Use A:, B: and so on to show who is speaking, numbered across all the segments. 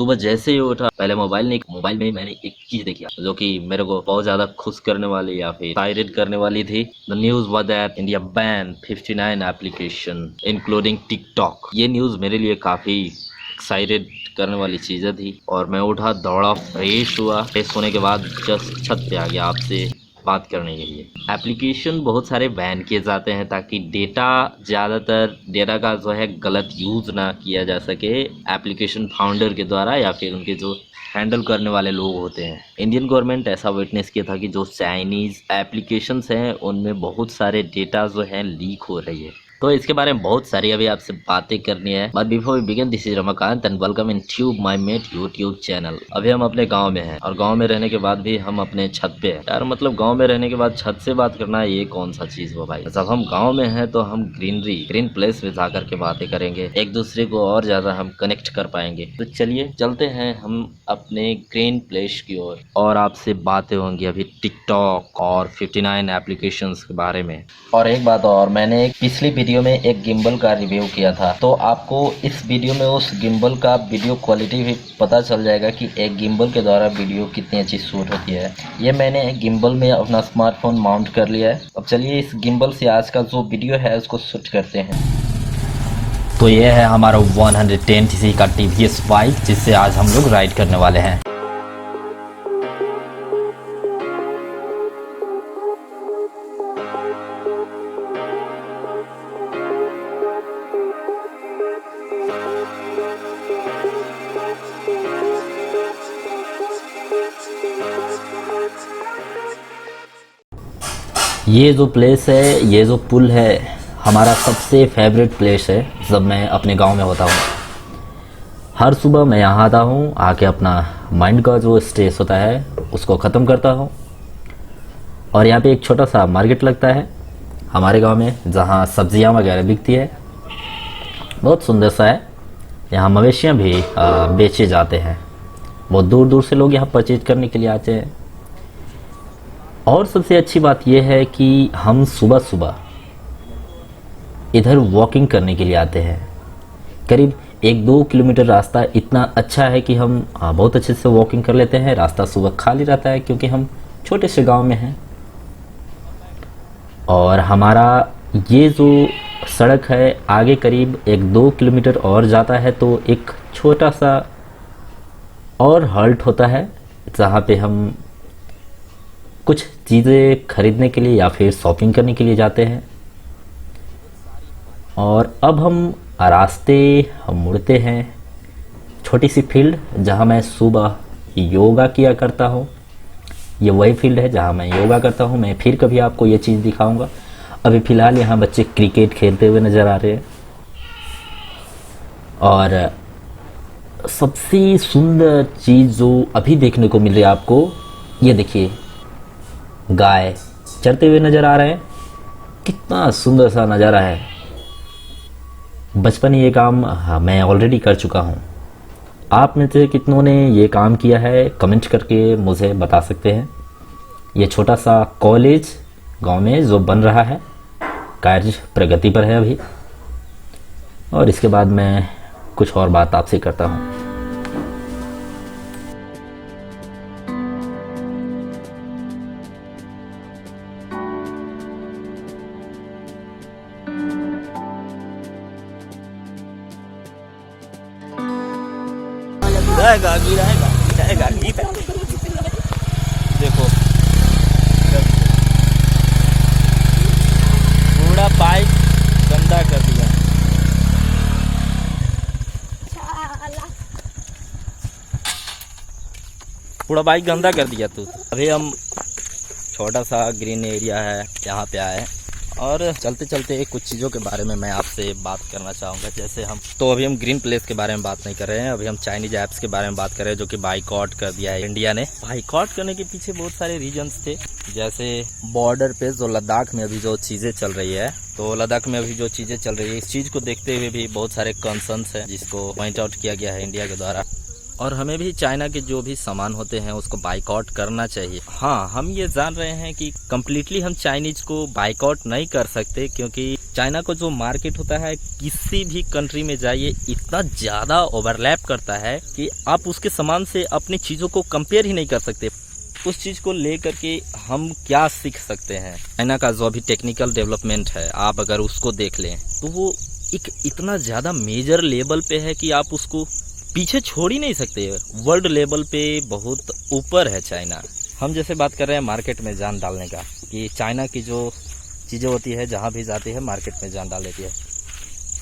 A: सुबह जैसे ही उठा, पहले मोबाइल में मैंने एक चीज देखी जो कि मेरे को बहुत ज्यादा खुश करने वाली या फिर एक्साइटेड करने वाली थी। The news was that India ban 59 application including TikTok. ये न्यूज मेरे लिए काफी एक्साइटेड करने वाली चीजें थी और मैं उठा, दौड़ा, फ्रेश हुआ। फ्रेश होने के बाद जस्ट छत पे आ गया आपसे बात करने के लिए। एप्लीकेशन बहुत सारे बैन किए जाते हैं ताकि ज़्यादातर डेटा का जो है गलत यूज़ ना किया जा सके एप्लीकेशन फाउंडर के द्वारा या फिर उनके जो हैंडल करने वाले लोग होते हैं। इंडियन गवर्नमेंट ऐसा विटनेस किया था कि जो चाइनीज़ एप्लीकेशंस हैं उनमें बहुत सारे डेटा जो हैं लीक हो रही है। तो इसके बारे में बहुत सारी अभी आपसे बातें करनी है। But before we begin, this is Ramakant and welcome in tube my mate YouTube channel. अभी हम अपने गांव में हैं और गांव में रहने के बाद भी हम अपने छत पे हैं। यार मतलब गांव में रहने के बाद छत से बात करना ये कौन सा चीज हुआ भाई। जब हम गांव में हैं तो हम ग्रीन प्लेस में जाकर के बातें करेंगे, एक दूसरे को और ज्यादा हम कनेक्ट कर पाएंगे। तो चलिए चलते हैं हम अपने ग्रीन प्लेस की ओर और आपसे बातें होंगी अभी टिकटॉक और 59 एप्लीकेशंस के बारे में। और एक बात और, मैंने एक पिछली वीडियो में एक गिम्बल का रिव्यू किया था, तो आपको इस वीडियो में उस गिम्बल का वीडियो क्वालिटी भी पता चल जाएगा कि एक गिम्बल के द्वारा वीडियो कितनी अच्छी शूट होती है। ये मैंने गिम्बल में अपना स्मार्टफोन माउंट कर लिया है। अब चलिए इस गिम्बल से आज का जो वीडियो है उसको शूट करते हैं। तो ये है हमारा 110cc का TVS बाइक जिससे आज हम लोग राइड करने वाले हैं। ये जो प्लेस है, ये जो पुल है, हमारा सबसे फेवरेट प्लेस है जब मैं अपने गांव में होता हूँ। हर सुबह मैं यहाँ आता हूँ, आके अपना माइंड का जो स्ट्रेस होता है उसको ख़त्म करता हूँ। और यहाँ पे एक छोटा सा मार्केट लगता है हमारे गांव में जहाँ सब्जियाँ वगैरह बिकती है। बहुत सुंदर सा है। यहाँ मवेशियाँ भी बेचे जाते हैं। बहुत दूर दूर से लोग यहाँ परचेज करने के लिए आते हैं। और सबसे अच्छी बात यह है कि हम सुबह सुबह इधर वॉकिंग करने के लिए आते हैं। करीब 1-2 किलोमीटर रास्ता इतना अच्छा है कि हम बहुत अच्छे से वॉकिंग कर लेते हैं। रास्ता सुबह खाली रहता है क्योंकि हम छोटे से गांव में हैं। और हमारा ये जो सड़क है आगे करीब 1-2 किलोमीटर और जाता है तो एक छोटा सा और हॉल्ट होता है जहाँ पे हम कुछ चीज़ें खरीदने के लिए या फिर शॉपिंग करने के लिए जाते हैं। और अब हम मुड़ते हैं छोटी सी फील्ड जहां मैं सुबह योगा किया करता हूं। ये वही फील्ड है जहां मैं योगा करता हूं। मैं फिर कभी आपको ये चीज़ दिखाऊंगा। अभी फ़िलहाल यहाँ बच्चे क्रिकेट खेलते हुए नज़र आ रहे हैं। और सबसे सुंदर चीज़ जो अभी देखने को मिल रही है आपको, ये देखिए, गाय चरते हुए नज़र आ रहे हैं। कितना सुंदर सा नज़ारा है। बचपन ये काम मैं ऑलरेडी कर चुका हूँ। आप में से कितनों ने ये काम किया है कमेंट करके मुझे बता सकते हैं। ये छोटा सा कॉलेज गांव में जो बन रहा है, कार्य प्रगति पर है अभी। और इसके बाद मैं कुछ और बात आपसे करता हूँ।
B: गिराएगा देखो पूरा बाइक गंदा कर दिया। पूरा बाइक गंदा कर दिया तू। अभी हम छोटा सा ग्रीन एरिया है यहाँ पे आए और चलते चलते कुछ चीज़ों के बारे में मैं आपसे बात करना चाहूँगा। जैसे अभी हम ग्रीन प्लेस के बारे में बात नहीं कर रहे हैं। अभी हम चाइनीज ऐप्स के बारे में बात कर रहे हैं जो कि बाइकआउट कर दिया है इंडिया ने। बाइकआउट करने के पीछे बहुत सारे रीजंस थे। जैसे बॉर्डर पे जो लद्दाख में अभी जो चीज़ें चल रही है, तो लद्दाख में अभी जो चीज़ें चल रही है, इस चीज़ को देखते हुए भी बहुत सारे कंसर्न्स हैं जिसको पॉइंट आउट किया गया है इंडिया के द्वारा। और हमें भी चाइना के जो भी सामान होते हैं उसको बाइकआउट करना चाहिए। हाँ, हम ये जान रहे हैं कि कम्प्लीटली हम चाइनीज को बाइकआउट नहीं कर सकते क्योंकि चाइना का जो मार्केट होता है किसी भी कंट्री में जाइए इतना ज़्यादा ओवरलैप करता है कि आप उसके सामान से अपनी चीज़ों को कंपेयर ही नहीं कर सकते। उस चीज़ को लेकर के हम क्या सीख सकते हैं? चाइना का जो अभी टेक्निकल डेवलपमेंट है, आप अगर उसको देख लें तो वो एक इतना ज़्यादा मेजर लेवल पे है कि आप उसको पीछे छोड़ ही नहीं सकते। वर्ल्ड लेवल पे बहुत ऊपर है चाइना। हम जैसे बात कर रहे हैं मार्केट में जान डालने का, कि चाइना की जो चीज़ें होती है जहाँ भी जाती है मार्केट में जान डाल देती है,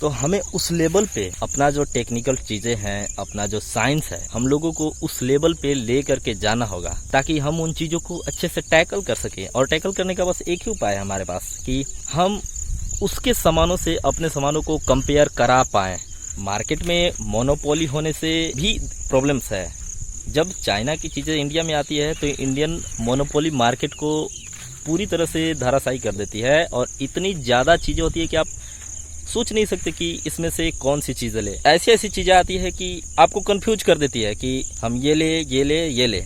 B: तो हमें उस लेवल पे अपना जो टेक्निकल चीज़ें हैं, अपना जो साइंस है, हम लोगों को उस लेवल पे ले करके जाना होगा ताकि हम उन चीज़ों को अच्छे से टैकल कर सकें। और टैकल करने का बस एक ही उपाय है हमारे पास कि हम उसके सामानों से अपने सामानों को कंपेयर करा पाएँ। मार्केट में मोनोपोली होने से भी प्रॉब्लम्स है। जब चाइना की चीज़ें इंडिया में आती है तो इंडियन मोनोपोली मार्केट को पूरी तरह से धराशायी कर देती है और इतनी ज़्यादा चीज़ें होती है कि आप सोच नहीं सकते कि इसमें से कौन सी चीज़ें ले। ऐसी ऐसी चीज़ें आती है कि आपको कंफ्यूज कर देती है कि हम ये ले।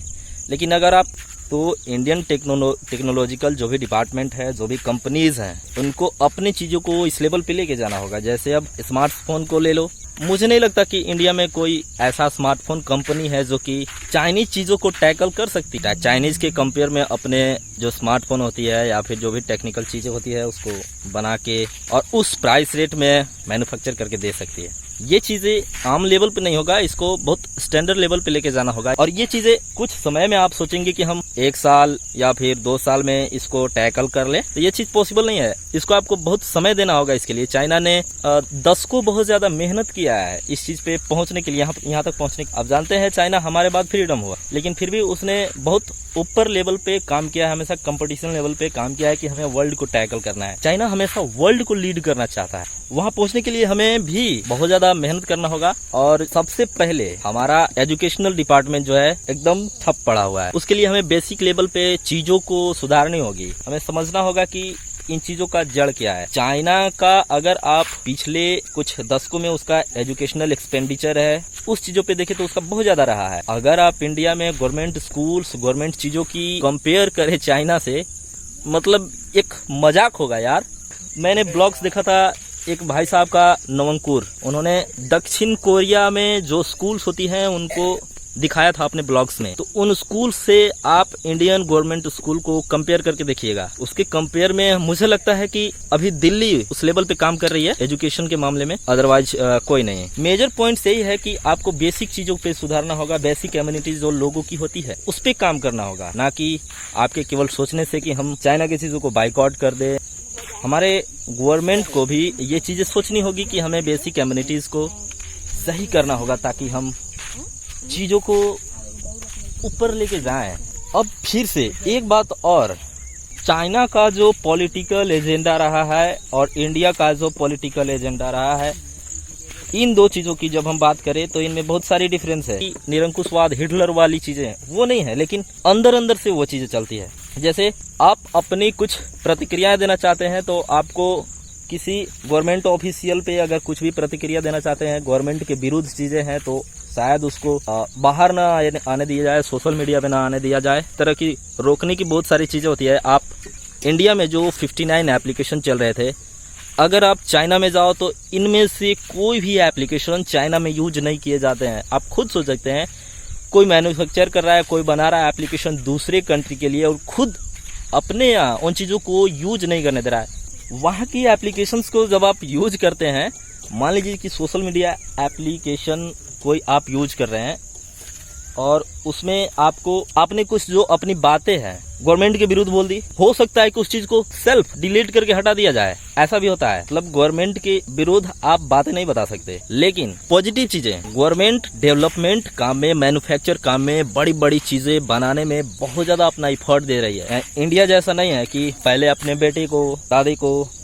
B: लेकिन अगर आप तो इंडियन टेक्नोलॉजिकल जो भी डिपार्टमेंट है, जो भी कंपनीज़ हैं, उनको अपनी चीज़ों को इस लेवल पे लेके जाना होगा। जैसे अब स्मार्टफोन को ले लो, मुझे नहीं लगता कि इंडिया में कोई ऐसा स्मार्टफोन कंपनी है जो कि चाइनीज चीज़ों को टैकल कर सकती है। चाइनीज के कंपेयर में अपने जो स्मार्टफोन होती है या फिर जो भी टेक्निकल चीज़ें होती है उसको बना के और उस प्राइस रेट में मैन्युफैक्चर करके दे सकती है। ये चीज़ें आम लेवल पे नहीं होगा, इसको बहुत स्टैंडर्ड लेवल पे लेके जाना होगा। और ये चीज़ें कुछ समय में आप सोचेंगे कि हम 1 साल या फिर 2 साल में इसको टैकल कर ले, तो ये चीज़ पॉसिबल नहीं है। इसको आपको बहुत समय देना होगा इसके लिए। चाइना ने दशकों बहुत ज़्यादा मेहनत किया है इस चीज़ पे पहुँचने के लिए, यहाँ तक पहुँचने। आप जानते हैं चाइना हमारे बाद फ्रीडम हुआ, लेकिन फिर भी उसने बहुत ऊपर लेवल पे काम किया है, हमेशा कंपटीशन लेवल पे काम किया है कि हमें वर्ल्ड को टैकल करना है। चाइना हमेशा वर्ल्ड को लीड करना चाहता है। वहाँ पहुँचने के लिए हमें भी बहुत ज्यादा मेहनत करना होगा। और सबसे पहले हमारा एजुकेशनल डिपार्टमेंट जो है एकदम ठप पड़ा हुआ है। उसके लिए हमें बेसिक लेवल पे चीजों को सुधारनी होगी। हमें समझना होगा कि इन चीजों का जड़ क्या है। चाइना का अगर आप पिछले कुछ दशकों में उसका एजुकेशनल एक्सपेंडिचर है, उस चीजों पे देखें तो उसका बहुत ज्यादा रहा है। अगर आप इंडिया में गवर्नमेंट स्कूल्स, गवर्नमेंट चीजों की कंपेयर करें चाइना से, मतलब एक मजाक होगा यार। मैंने ब्लॉग्स देखा था एक भाई साहब का नवंकुर, उन्होंने दक्षिण कोरिया में जो स्कूल्स होती हैं उनको दिखाया था अपने ब्लॉग्स में। तो उन स्कूल से आप इंडियन गवर्नमेंट स्कूल को कंपेयर करके देखिएगा। उसके कंपेयर में मुझे लगता है कि अभी दिल्ली उस लेवल पे काम कर रही है एजुकेशन के मामले में, अदरवाइज कोई नहीं है। मेजर पॉइंट यही है कि आपको बेसिक चीजों पे सुधारना होगा। बेसिक कम्युनिटीज जो लोगों की होती है उस पे काम करना होगा, ना कि आपके केवल सोचने से कि हम चाइना की चीजों को बाइकआउट कर दे। हमारे गवर्नमेंट को भी ये चीजें सोचनी होगी कि हमें बेसिक कम्युनिटीज को सही करना होगा ताकि हम चीजों को ऊपर लेके जाएं। अब फिर से एक बात और, चाइना का जो पॉलिटिकल एजेंडा रहा है और इंडिया का जो पॉलिटिकल एजेंडा रहा है, इन दो चीजों की जब हम बात करें तो इनमें बहुत सारी डिफरेंस है। निरंकुशवाद, हिटलर वाली चीजें वो नहीं है, लेकिन अंदर अंदर से वो चीजें चलती है। जैसे आप अपनी कुछ प्रतिक्रियाएं देना चाहते हैं तो आपको किसी गवर्नमेंट ऑफिशियल पे अगर कुछ भी प्रतिक्रिया देना चाहते हैं, गवर्नमेंट के विरुद्ध चीजें हैं, तो शायद उसको बाहर ना आने दिया जाए, सोशल मीडिया पे ना आने दिया जाए। इस तरह की रोकने की बहुत सारी चीजें होती है। आप इंडिया में जो 59 एप्लीकेशन चल रहे थे, अगर आप चाइना में जाओ तो इनमें से कोई भी एप्लीकेशन चाइना में यूज नहीं किए जाते हैं। आप खुद सोच सकते हैं, कोई मैन्युफैक्चर कर रहा है, कोई बना रहा है एप्लीकेशन दूसरे कंट्री के लिए और खुद अपने यहाँ उन चीज़ों को यूज नहीं करने दे रहा है। वहाँ की एप्लीकेशंस को जब आप यूज करते हैं, मान लीजिए कि सोशल मीडिया एप्लीकेशन कोई आप यूज कर रहे हैं और उसमें आपने कुछ जो अपनी बातें हैं गवर्नमेंट के विरुद्ध बोल दी, हो सकता है कि उस चीज को सेल्फ डिलीट करके हटा दिया जाए। ऐसा भी होता है। मतलब गवर्नमेंट के विरुद्ध आप बातें नहीं बता सकते, लेकिन पॉजिटिव चीजें, गवर्नमेंट डेवलपमेंट काम में, मैन्युफैक्चर काम में, बड़ी बड़ी चीजें बनाने में बहुत ज्यादा अपना एफर्ट दे रही है। इंडिया जैसा नहीं है कि पहले अपने बेटे को,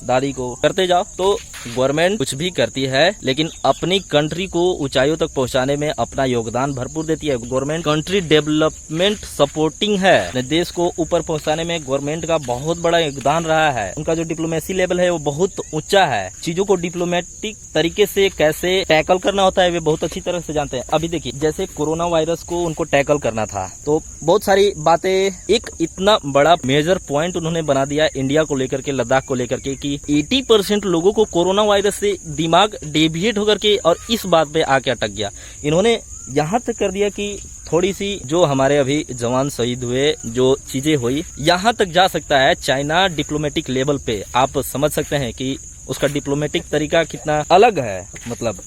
B: दादी को करते जाओ। तो गवर्नमेंट कुछ भी करती है लेकिन अपनी कंट्री को ऊंचाइयों तक पहुंचाने में अपना योगदान भरपूर देती है। Government country country development supporting है। अपने देश को ऊपर पहुंचाने में गवर्नमेंट का बहुत बड़ा योगदान रहा है। उनका जो डिप्लोमेसी लेवल है वो बहुत ऊंचा है। चीजों को डिप्लोमेटिक तरीके से कैसे टैकल करना होता है वे बहुत अच्छी तरह से जानते हैं। अभी देखिए, जैसे कोरोना वायरस को उनको टैकल करना था तो बहुत सारी बातें, एक इतना बड़ा मेजर पॉइंट उन्होंने बना दिया इंडिया को लेकर के, लद्दाख को लेकर के, कि 80% लोगों को कोरोना वायरस से दिमाग डेविएट होकर के और इस बात पे आके अटक गया। इन्होंने यहाँ तक कर दिया कि थोड़ी सी जो हमारे अभी जवान शहीद हुए, जो चीजें हुई, यहाँ तक जा सकता है चाइना डिप्लोमेटिक लेवल पे। आप समझ सकते हैं कि उसका डिप्लोमेटिक तरीका कितना अलग है। मतलब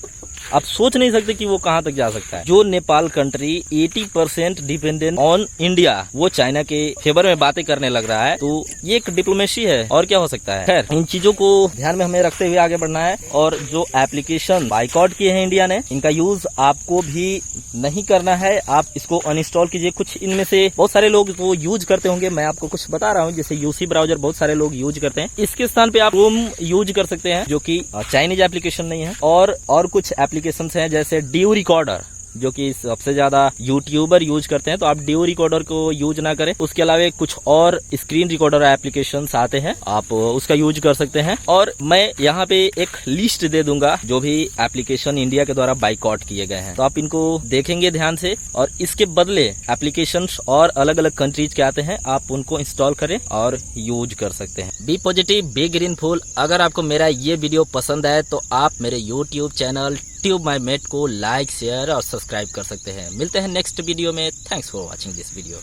B: आप सोच नहीं सकते कि वो कहाँ तक जा सकता है। जो Nepal country 80% dependent on India, वो चाइना के फेवर में बातें करने लग रहा है, तो ये एक डिप्लोमेसी है और क्या हो सकता है। खैर, इन चीजों को ध्यान में हमें रखते हुए आगे बढ़ना है। और जो एप्लीकेशन बाइकआउट किए हैं इंडिया ने, इनका यूज आपको भी नहीं करना है। आप इसको अनइंस्टॉल कीजिए। कुछ इनमें से बहुत सारे लोग वो यूज करते होंगे, मैं आपको कुछ बता रहा हूँ। जैसे यूसी ब्राउजर बहुत सारे लोग यूज करते हैं, इसके स्थान पे आप क्रोम यूज कर सकते हैं, जो कि चाइनीज एप्लीकेशन नहीं है। और कुछ एप्लीकेशन हैं जैसे ड्यू रिकॉर्डर, जो कि सबसे ज्यादा यूट्यूबर यूज करते हैं, तो आप ड्यू रिकॉर्डर को यूज ना करें। उसके अलावा कुछ और स्क्रीन रिकॉर्डर एप्लीकेशंस आते हैं, आप उसका यूज कर सकते हैं। और मैं यहाँ पे एक लिस्ट दे दूंगा जो भी एप्लीकेशन इंडिया के द्वारा बाइकआउट किए गए हैं, तो आप इनको देखेंगे ध्यान से और इसके बदले एप्लीकेशंस और अलग अलग कंट्रीज के आते हैं, आप उनको इंस्टॉल करें और यूज कर सकते हैं। Be positive, be greenful. अगर आपको मेरा ये वीडियो पसंद आए तो आप मेरे यूट्यूब चैनल ट्यूब माई मेट को लाइक, शेयर और सब्सक्राइब कर सकते हैं। मिलते हैं नेक्स्ट वीडियो में। Thanks for watching this video.